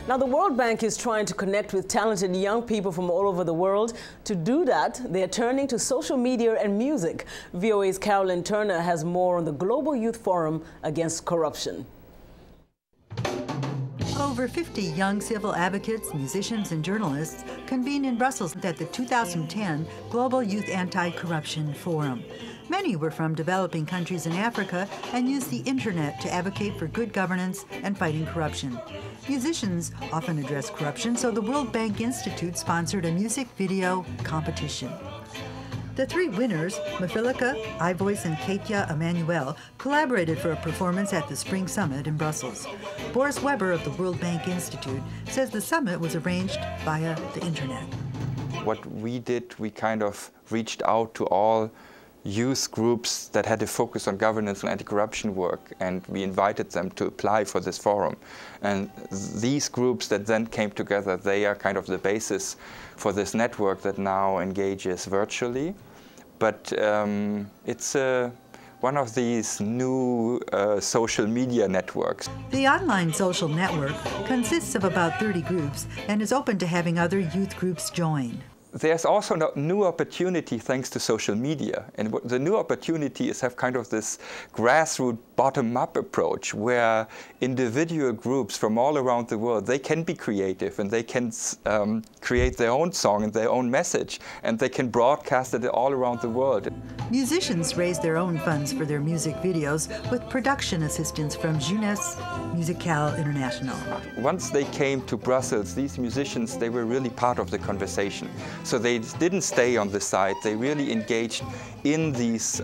Now, the World Bank is trying to connect with talented young people from all over the world. To do that, they are turning to social media and music. VOA's Carolyn Turner has more on the Global Youth Forum Against Corruption. Over 50 young civil advocates, musicians, and journalists convened in Brussels at the 2010 Global Youth Anti-Corruption Forum. Many were from developing countries in Africa and used the internet to advocate for good governance and fighting corruption. Musicians often address corruption, so the World Bank Institute sponsored a music video competition. The three winners, Mafilika, iVoice, and Katia Emmanuel, collaborated for a performance at the Spring Summit in Brussels. Boris Weber of the World Bank Institute says the summit was arranged via the internet. What we did, we kind of reached out to all youth groups that had a focus on governance and anti-corruption work, and we invited them to apply for this forum. And these groups that then came together, they are kind of the basis for this network that now engages virtually. But it's one of these new social media networks. The online social network consists of about 30 groups and is open to having other youth groups join. There's also a new opportunity thanks to social media. And the new opportunity is have kind of this grassroots bottom-up approach where individual groups from all around the world, they can be creative and they can create their own song and their own message, and they can broadcast it all around the world. Musicians raise their own funds for their music videos with production assistance from Jeunesse Musicale International. Once they came to Brussels, these musicians, they were really part of the conversation. So they didn't stay on the side, they really engaged in these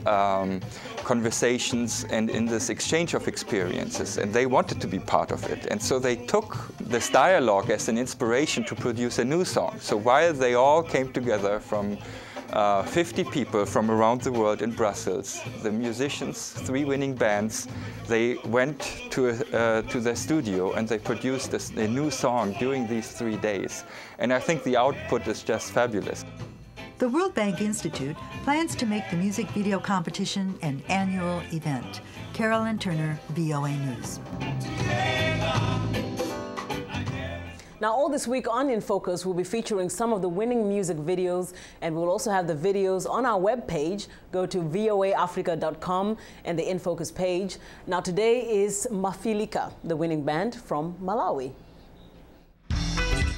conversations and in this exchange of experiences, and they wanted to be part of it. And so they took this dialogue as an inspiration to produce a new song. So while they all came together from 50 people from around the world in Brussels, the musicians, 3 winning bands, they went to their studio and they produced a new song during these 3 days. And I think the output is just fabulous. The World Bank Institute plans to make the music video competition an annual event. Carolyn Turner, VOA News. Now, all this week on In Focus, we'll be featuring some of the winning music videos, and we'll also have the videos on our webpage. Go to voaafrica.com and the In Focus page. Now, today is Mafilika, the winning band from Malawi.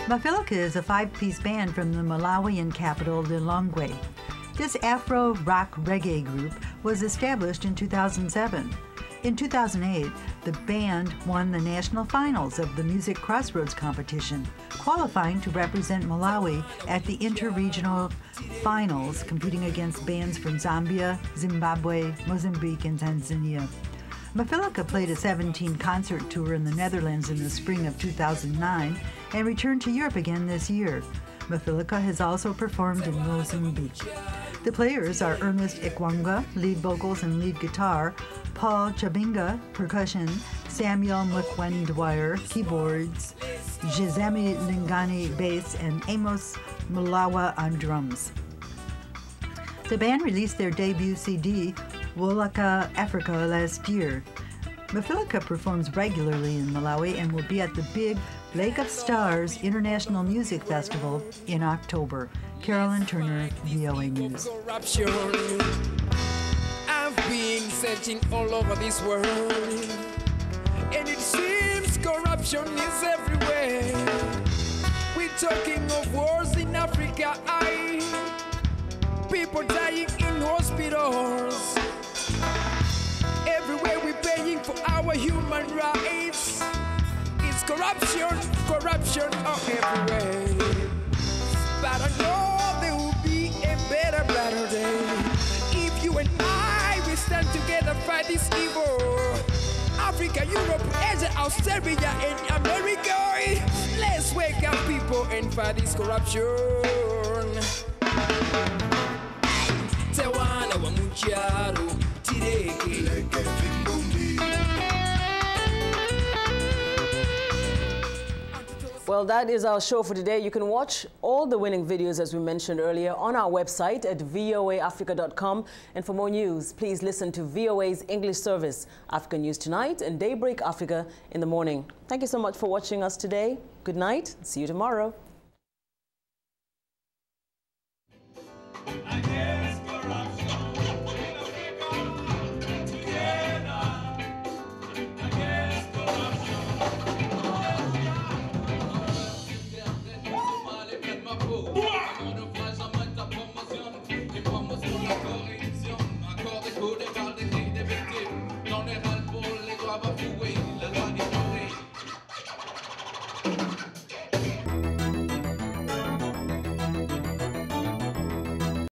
Mafilika is a 5-piece band from the Malawian capital, Lilongwe. This Afro-rock reggae group was established in 2007. In 2008, the band won the national finals of the Music Crossroads competition, qualifying to represent Malawi at the interregional finals, competing against bands from Zambia, Zimbabwe, Mozambique, and Tanzania. Mafilika played a 17-concert tour in the Netherlands in the spring of 2009 and returned to Europe again this year. Mafilika has also performed in Mozambique. The players are Ernest Ikwanga, lead vocals and lead guitar, Paul Chabinga, percussion, Samuel Mkwendwire, keyboards, Jizemi Lingani, bass, and Amos Mulawa on drums. The band released their debut CD, Wolaka Africa, last year. Mafilika performs regularly in Malawi and will be at the big Lake of Stars International Music Festival in October. Carolyn Turner, VOA News. I've been searching all over this world, and it seems corruption is everywhere. We're talking of wars in Africa, people dying in hospitals. Everywhere we're paying for our human rights. It's corruption, corruption everywhere. But I know there will be a better day. If you and I, we stand together, fight this evil. Africa, Europe, Asia, Australia, and America. Let's wake up, people, and fight this corruption. Tewana wa mucharo, tireke. Well, that is our show for today. You can watch all the winning videos, as we mentioned earlier, on our website at voaafrica.com. And for more news, please listen to VOA's English service, Africa News Tonight and Daybreak Africa in the morning. Thank you so much for watching us today. Good night. See you tomorrow.